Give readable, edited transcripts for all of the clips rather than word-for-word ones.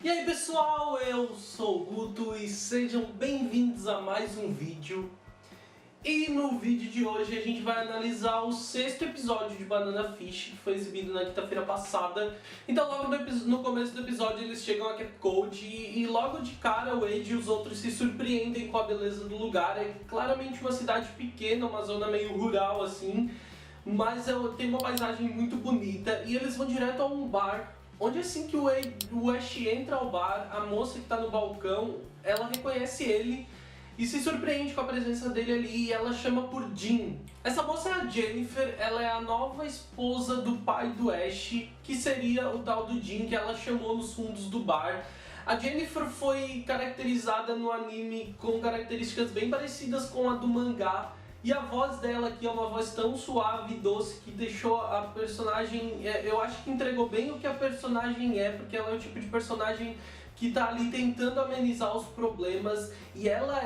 E aí pessoal, eu sou o Guto e sejam bem-vindos a mais um vídeo. E no vídeo de hoje a gente vai analisar o 6º episódio de Banana Fish, que foi exibido na quinta-feira passada. Então logo no começo do episódio eles chegam a Cap Code e logo de cara o Wade e os outros se surpreendem com a beleza do lugar. É claramente uma cidade pequena, uma zona meio rural assim, mas tem uma paisagem muito bonita e eles vão direto a um bar. Onde assim que o Ash entra ao bar, a moça que está no balcão, ela reconhece ele e se surpreende com a presença dele ali e ela chama por Jean. Essa moça é a Jennifer, ela é a nova esposa do pai do Ash, que seria o tal do Jean que ela chamou nos fundos do bar. A Jennifer foi caracterizada no anime com características bem parecidas com a do mangá. E a voz dela aqui é uma voz tão suave e doce que deixou a personagem... Eu acho que entregou bem o que a personagem é, porque ela é o tipo de personagem que tá ali tentando amenizar os problemas. E ela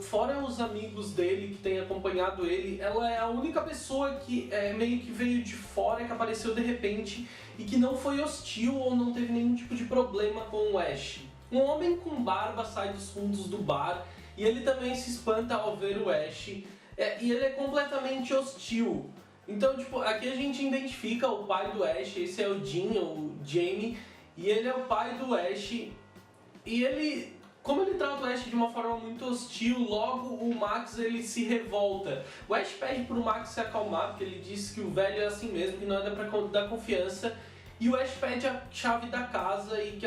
fora os amigos dele que têm acompanhado ele, ela é a única pessoa que meio que veio de fora, que apareceu de repente e que não foi hostil ou não teve nenhum tipo de problema com o Ash. Um homem com barba sai dos fundos do bar e ele também se espanta ao ver o Ash. E ele é completamente hostil. Então, tipo, aqui a gente identifica o pai do Ash, esse é o Jean, o Jamie, e ele é o pai do Ash. E ele, como ele trata o Ash de uma forma muito hostil, logo o Max ele se revolta. O Ash pede pro Max se acalmar, porque ele diz que o velho é assim mesmo, que não é pra dar confiança. E o Ash pede a chave da casa e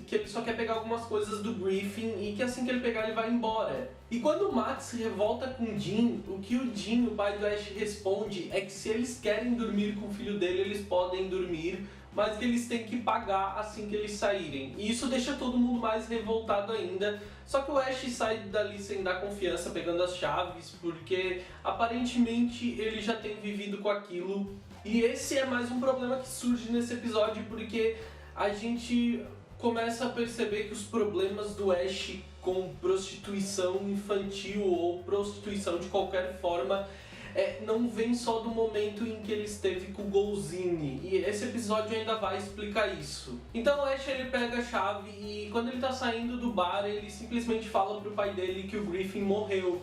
que ele só quer pegar algumas coisas do Griffin e que assim que ele pegar ele vai embora. E quando o Max se revolta com o Jean, o que o Jean, o pai do Ash, responde é que se eles querem dormir com o filho dele, eles podem dormir, mas que eles têm que pagar assim que eles saírem. E isso deixa todo mundo mais revoltado ainda. Só que o Ash sai dali sem dar confiança, pegando as chaves, porque aparentemente ele já tem vivido com aquilo. E esse é mais um problema que surge nesse episódio, porque a gente começa a perceber que os problemas do Ash com prostituição infantil ou prostituição de qualquer forma não vem só do momento em que ele esteve com o Golzine, e esse episódio ainda vai explicar isso. Então o Ash ele pega a chave e quando ele tá saindo do bar ele simplesmente fala pro pai dele que o Griffin morreu.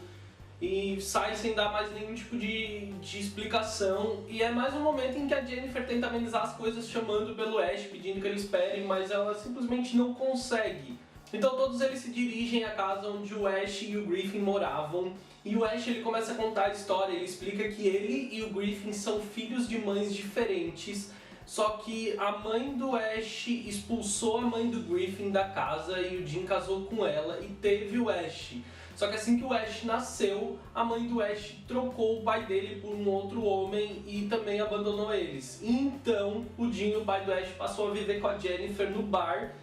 E sai sem dar mais nenhum tipo de explicação. E é mais um momento em que a Jennifer tenta amenizar as coisas chamando pelo Ash, pedindo que ele espere, mas ela simplesmente não consegue. Então todos eles se dirigem à casa onde o Ash e o Griffin moravam. E o Ash ele começa a contar a história, ele explica que ele e o Griffin são filhos de mães diferentes. Só que a mãe do Ash expulsou a mãe do Griffin da casa e o Jean casou com ela e teve o Ash. Só que assim que o Ash nasceu, a mãe do Ash trocou o pai dele por um outro homem e também abandonou eles. Então o Jean, o pai do Ash, passou a viver com a Jennifer no bar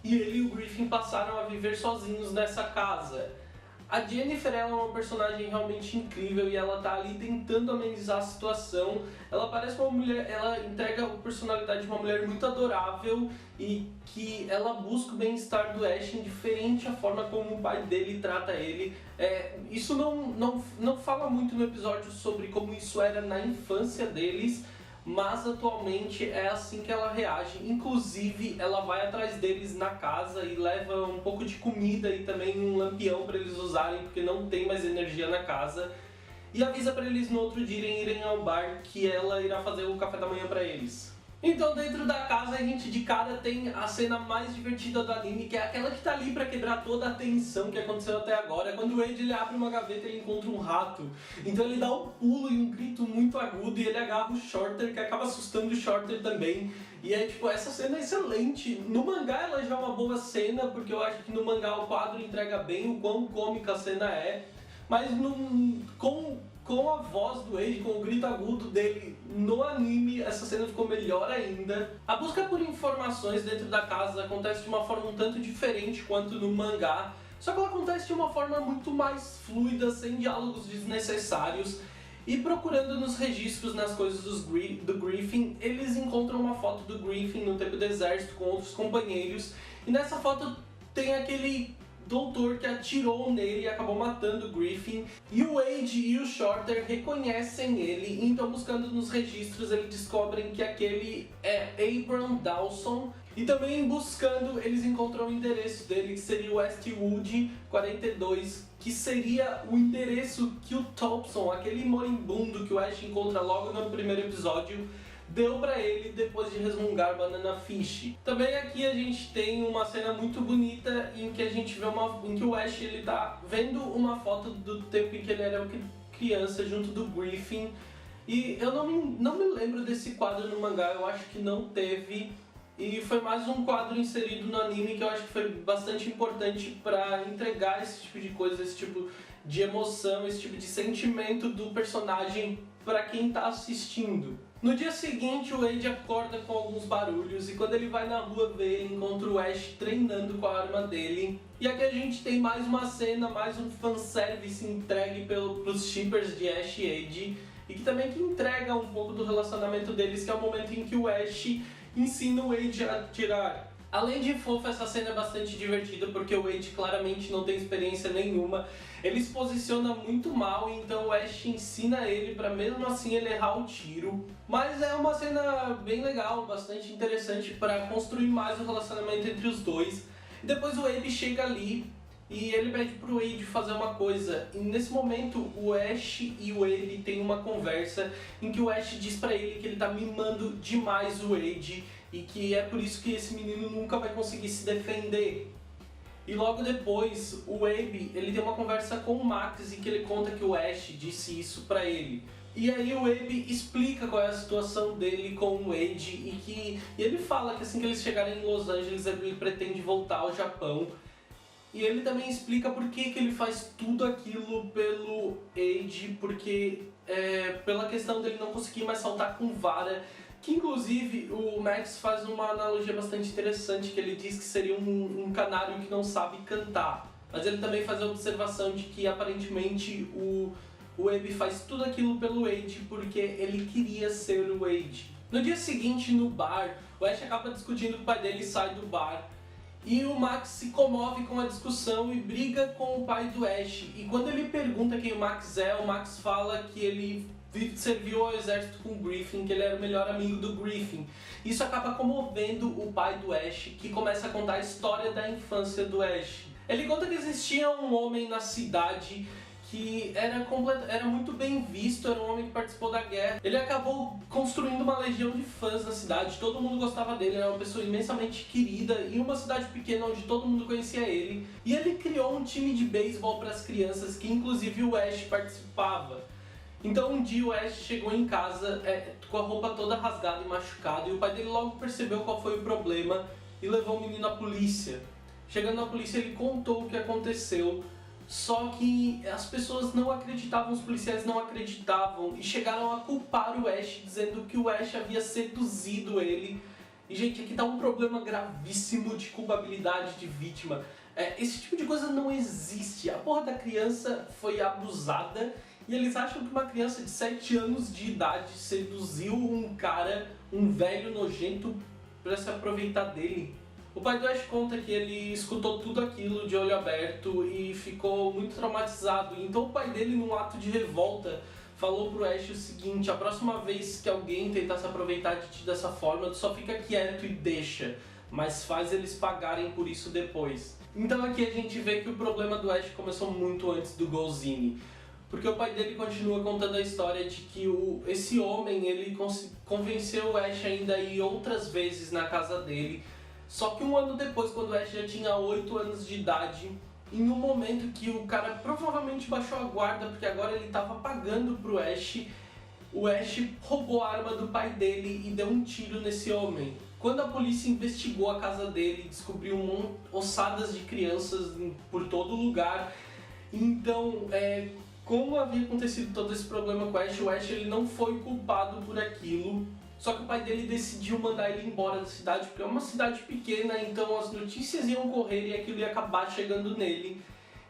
e ele e o Griffin passaram a viver sozinhos nessa casa. A Jennifer ela é uma personagem realmente incrível e ela tá ali tentando amenizar a situação. Ela parece uma mulher, ela entrega a personalidade de uma mulher muito adorável e que ela busca o bem-estar do Ash, indiferente a forma como o pai dele trata ele. Isso não fala muito no episódio sobre como isso era na infância deles, mas atualmente é assim que ela reage. Inclusive ela vai atrás deles na casa e leva um pouco de comida e também um lampião para eles usarem, porque não tem mais energia na casa, e avisa para eles no outro dia irem ao bar que ela irá fazer o café da manhã para eles. Então dentro da casa a gente de cara tem a cena mais divertida do anime, que é aquela que tá ali pra quebrar toda a tensão que aconteceu até agora. Quando o Wade ele abre uma gaveta e ele encontra um rato. Então ele dá um pulo e um grito muito agudo e ele agarra o Shorter, que acaba assustando o Shorter também. E tipo, essa cena é excelente. No mangá ela já é uma boa cena, porque eu acho que no mangá o quadro entrega bem o quão cômica a cena é. Mas com a voz do Wade, com o grito agudo dele no anime, essa cena ficou melhor ainda. A busca por informações dentro da casa acontece de uma forma um tanto diferente quanto no mangá, só que ela acontece de uma forma muito mais fluida, sem diálogos desnecessários. E procurando nos registros, nas coisas do Griffin, eles encontram uma foto do Griffin no tempo do exército com outros companheiros. E nessa foto tem aquele doutor que atirou nele e acabou matando o Griffin. E o Wade e o Shorter reconhecem ele, então buscando nos registros eles descobrem que aquele é Abram Dawson. E também buscando, eles encontram o endereço dele, que seria Westwood 42, que seria o endereço que o Thompson, aquele moribundo que o Ash encontra logo no primeiro episódio, deu pra ele depois de resmungar Banana Fish. Também aqui a gente tem uma cena muito bonita em que a gente vê em que o Ash ele tá vendo uma foto do tempo em que ele era criança junto do Griffin. E eu não me lembro desse quadro no mangá, eu acho que não teve. E foi mais um quadro inserido no anime que eu acho que foi bastante importante para entregar esse tipo de coisa, esse tipo de emoção, esse tipo de sentimento do personagem para quem tá assistindo. No dia seguinte, o Wade acorda com alguns barulhos e quando ele vai na rua ver, ele encontra o Ash treinando com a arma dele. E aqui a gente tem mais uma cena, mais um fanservice entregue pelos shippers de Ash e Wade e que também que entrega um pouco do relacionamento deles, que é o momento em que o Ash ensina o Wade a atirar. Além de fofo, essa cena é bastante divertida porque o Wade claramente não tem experiência nenhuma. Ele se posiciona muito mal, então o Ash ensina ele para mesmo assim ele errar o tiro. Mas é uma cena bem legal, bastante interessante para construir mais o relacionamento entre os dois. E depois o Abe chega ali e ele pede pro Wade fazer uma coisa. E nesse momento o Ash e o Abe têm uma conversa em que o Ash diz pra ele que ele tá mimando demais o Wade e que é por isso que esse menino nunca vai conseguir se defender. E logo depois o Abe ele tem uma conversa com o Max em que ele conta que o Ash disse isso pra ele. E aí o Abe explica qual é a situação dele com o Wade e ele fala que assim que eles chegarem em Los Angeles ele pretende voltar ao Japão. E ele também explica por que ele faz tudo aquilo pelo Wade, porque pela questão dele não conseguir mais saltar com vara, que inclusive o Max faz uma analogia bastante interessante, que ele diz que seria um canário que não sabe cantar. Mas ele também faz a observação de que aparentemente o Abe faz tudo aquilo pelo Wade porque ele queria ser o Wade. No dia seguinte, no bar, o Ash acaba discutindo com o pai dele e sai do bar. E o Max se comove com a discussão e briga com o pai do Ash. E quando ele pergunta quem o Max fala que ele serviu ao exército com o Griffin, que ele era o melhor amigo do Griffin. Isso acaba comovendo o pai do Ash, que começa a contar a história da infância do Ash. Ele conta que existia um homem na cidade que era muito bem visto, era um homem que participou da guerra. Ele acabou construindo uma legião de fãs na cidade, todo mundo gostava dele, era uma pessoa imensamente querida em uma cidade pequena onde todo mundo conhecia ele. E ele criou um time de beisebol para as crianças, que inclusive o Ash participava. Então um dia o Ash chegou em casa com a roupa toda rasgada e machucada, e o pai dele logo percebeu qual foi o problema e levou o menino à polícia. Chegando na polícia ele contou o que aconteceu. Só que as pessoas não acreditavam, os policiais não acreditavam e chegaram a culpar o Ash, dizendo que o Ash havia seduzido ele. E gente, aqui tá um problema gravíssimo de culpabilidade de vítima. Esse tipo de coisa não existe. A porra da criança foi abusada e eles acham que uma criança de 7 anos de idade seduziu um cara, um velho nojento, pra se aproveitar dele. O pai do Ash conta que ele escutou tudo aquilo de olho aberto e ficou muito traumatizado. Então o pai dele, num ato de revolta, falou pro Ash o seguinte: a próxima vez que alguém tentar se aproveitar de ti dessa forma, tu só fica quieto e deixa, mas faz eles pagarem por isso depois. Então aqui a gente vê que o problema do Ash começou muito antes do Golzini. Porque o pai dele continua contando a história de que esse homem ele convenceu o Ash ainda a ir outras vezes na casa dele. Só que um ano depois, quando o Ash já tinha 8 anos de idade, em um momento que o cara provavelmente baixou a guarda, porque agora ele estava pagando pro Ash, o Ash roubou a arma do pai dele e deu um tiro nesse homem. Quando a polícia investigou a casa dele, descobriu ossadas de crianças por todo lugar. Então, como havia acontecido todo esse problema com o Ash ele não foi culpado por aquilo. Só que o pai dele decidiu mandar ele embora da cidade, porque é uma cidade pequena, então as notícias iam correr e aquilo ia acabar chegando nele.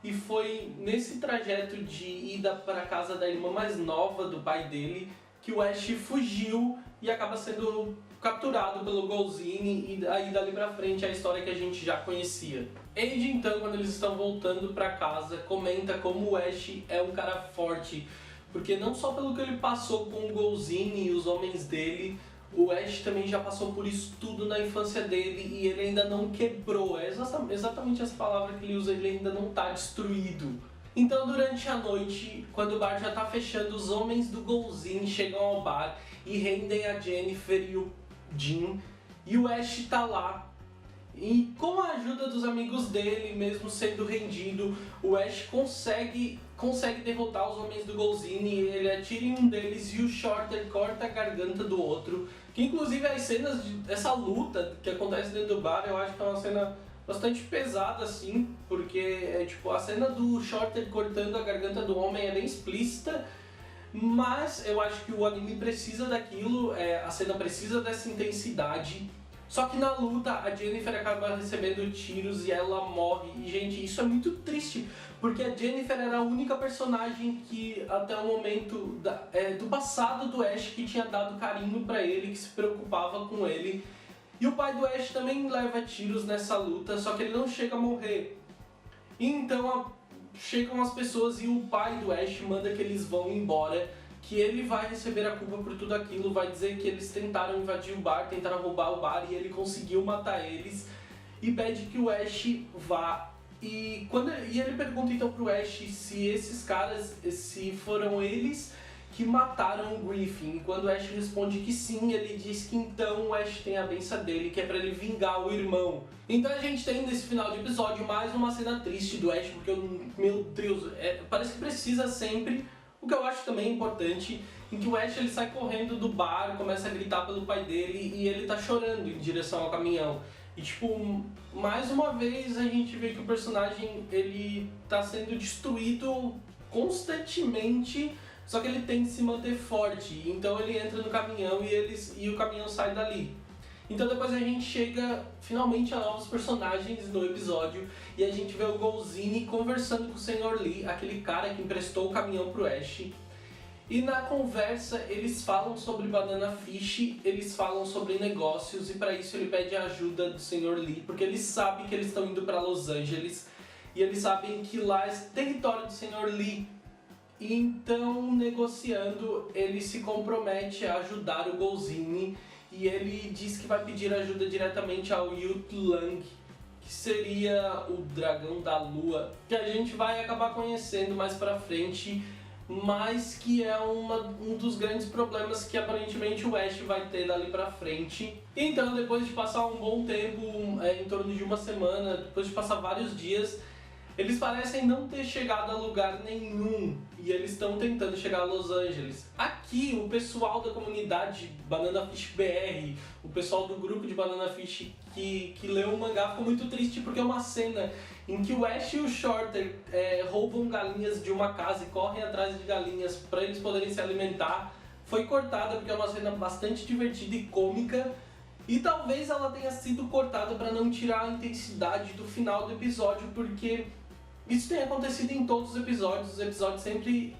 E foi nesse trajeto de ida para a casa da irmã mais nova do pai dele que o Ash fugiu e acaba sendo capturado pelo Golzine e aí dali pra frente é a história que a gente já conhecia. Eiji, então, quando eles estão voltando pra casa, comenta como o Ash é um cara forte, porque não só pelo que ele passou com o Golzine e os homens dele, o Ash também já passou por isso tudo na infância dele e ele ainda não quebrou. É exatamente essa palavra que ele usa, ele ainda não tá destruído. Então, durante a noite, quando o bar já tá fechando, os homens do Golzine chegam ao bar e rendem a Jennifer e o Jin, e o Ash tá lá. E com a ajuda dos amigos dele, mesmo sendo rendido, o Ash consegue derrotar os homens do Golzine, ele atira em um deles e o Shorter corta a garganta do outro. Que inclusive as cenas dessa luta que acontece dentro do bar, eu acho que é uma cena bastante pesada assim, porque é tipo, a cena do Shorter cortando a garganta do homem é bem explícita, mas eu acho que o anime precisa daquilo, a cena precisa dessa intensidade. Só que na luta a Jennifer acaba recebendo tiros e ela morre. E gente, isso é muito triste, porque a Jennifer era a única personagem que até o momento do passado do Ash que tinha dado carinho pra ele, que se preocupava com ele. E o pai do Ash também leva tiros nessa luta, só que ele não chega a morrer. E então chegam as pessoas e o pai do Ash manda que eles vão embora, que ele vai receber a culpa por tudo aquilo, vai dizer que eles tentaram invadir o bar, tentaram roubar o bar e ele conseguiu matar eles, e pede que o Ash vá. E ele pergunta então pro Ash se esses caras, se foram eles que mataram o Griffin. E quando o Ash responde que sim, ele diz que então o Ash tem a benção dele, que é pra ele vingar o irmão. Então a gente tem nesse final de episódio mais uma cena triste do Ash, porque, meu Deus, parece que precisa sempre. O que eu acho também importante, em que o Ash ele sai correndo do bar, começa a gritar pelo pai dele e ele tá chorando em direção ao caminhão. E tipo, mais uma vez a gente vê que o personagem ele tá sendo destruído constantemente, só que ele tem que se manter forte. Então ele entra no caminhão e o caminhão sai dali. Então depois a gente chega finalmente a novos personagens no episódio e a gente vê o Golzine conversando com o Sr. Lee, aquele cara que emprestou o caminhão pro Ash. E na conversa eles falam sobre Banana Fish, eles falam sobre negócios e para isso ele pede a ajuda do Sr. Lee, porque ele sabe que eles estão indo para Los Angeles e eles sabem que lá é território do Sr. Lee. E então, negociando, ele se compromete a ajudar o Golzine. E ele diz que vai pedir ajuda diretamente ao Yut Lang, que seria o dragão da lua, que a gente vai acabar conhecendo mais pra frente, mas que é um dos grandes problemas que aparentemente o Ash vai ter dali pra frente. Então, depois de passar um bom tempo, em torno de uma semana, depois de passar vários dias, eles parecem não ter chegado a lugar nenhum e eles estão tentando chegar a Los Angeles. Aqui, o pessoal da comunidade Banana Fish BR, o pessoal do grupo de Banana Fish que leu o mangá ficou muito triste porque é uma cena em que o Ash e o Shorter roubam galinhas de uma casa e correm atrás de galinhas para eles poderem se alimentar. Foi cortada porque é uma cena bastante divertida e cômica. E talvez ela tenha sido cortada para não tirar a intensidade do final do episódio, porque isso tem acontecido em todos os episódios sempre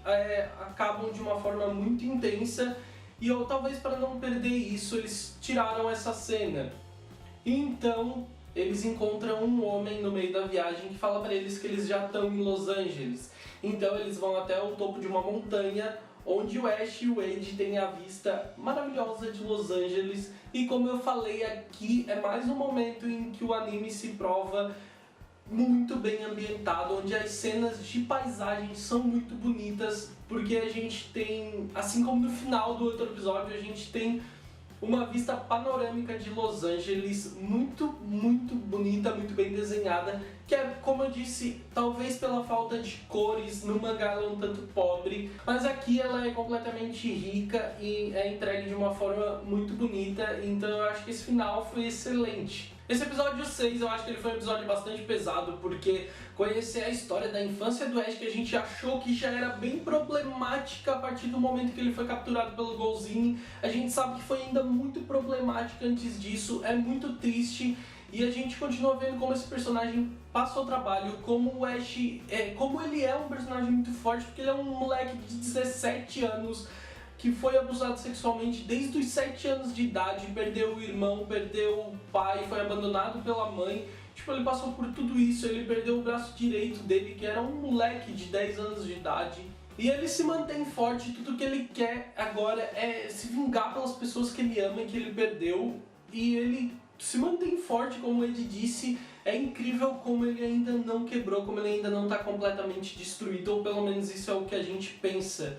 acabam de uma forma muito intensa e talvez para não perder isso eles tiraram essa cena. Então eles encontram um homem no meio da viagem que fala para eles que eles já estão em Los Angeles. Então eles vão até o topo de uma montanha onde o Ash e o Eiji têm a vista maravilhosa de Los Angeles. E como eu falei aqui, é mais um momento em que o anime se prova muito bem ambientado, onde as cenas de paisagem são muito bonitas, porque a gente tem, assim como no final do outro episódio, a gente tem uma vista panorâmica de Los Angeles muito, muito bonita, muito bem desenhada, que é, como eu disse, talvez pela falta de cores, no mangá ela é um tanto pobre, mas aqui ela é completamente rica e é entregue de uma forma muito bonita, então eu acho que esse final foi excelente. Esse episódio 6 eu acho que ele foi um episódio bastante pesado, porque conhecer a história da infância do Ash, que a gente achou que já era bem problemática a partir do momento que ele foi capturado pelo Golzine, a gente sabe que foi ainda muito problemática antes disso, é muito triste, e a gente continua vendo como esse personagem passa o trabalho, como o Ash, como ele é um personagem muito forte, porque ele é um moleque de 17 anos, que foi abusado sexualmente desde os 7 anos de idade, perdeu o irmão, perdeu o pai, foi abandonado pela mãe. Tipo, ele passou por tudo isso, ele perdeu o braço direito dele, que era um moleque de 10 anos de idade. E ele se mantém forte, tudo que ele quer agora é se vingar pelas pessoas que ele ama e que ele perdeu. E ele se mantém forte, como ele disse. É incrível como ele ainda não quebrou, como ele ainda não está completamente destruído, ou pelo menos isso é o que a gente pensa.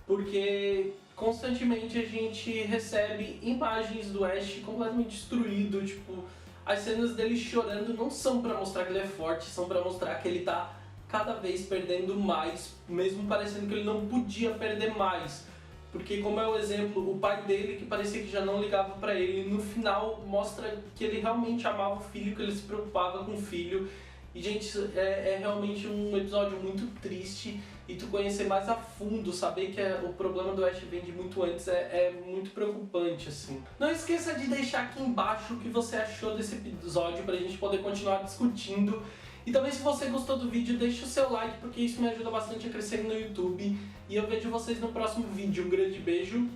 Porque constantemente a gente recebe imagens do Ash completamente destruído, tipo, as cenas dele chorando não são pra mostrar que ele é forte, são pra mostrar que ele tá cada vez perdendo mais, mesmo parecendo que ele não podia perder mais. Porque, como é o exemplo, o pai dele, que parecia que já não ligava pra ele, no final mostra que ele realmente amava o filho, que ele se preocupava com o filho. E, gente, é realmente um episódio muito triste. E tu conhecer mais a fundo, saber que o problema do Ash vem de muito antes, é muito preocupante, assim. Não esqueça de deixar aqui embaixo o que você achou desse episódio pra gente poder continuar discutindo. E também, se você gostou do vídeo, deixa o seu like, porque isso me ajuda bastante a crescer no YouTube. E eu vejo vocês no próximo vídeo. Um grande beijo.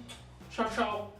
Tchau, tchau.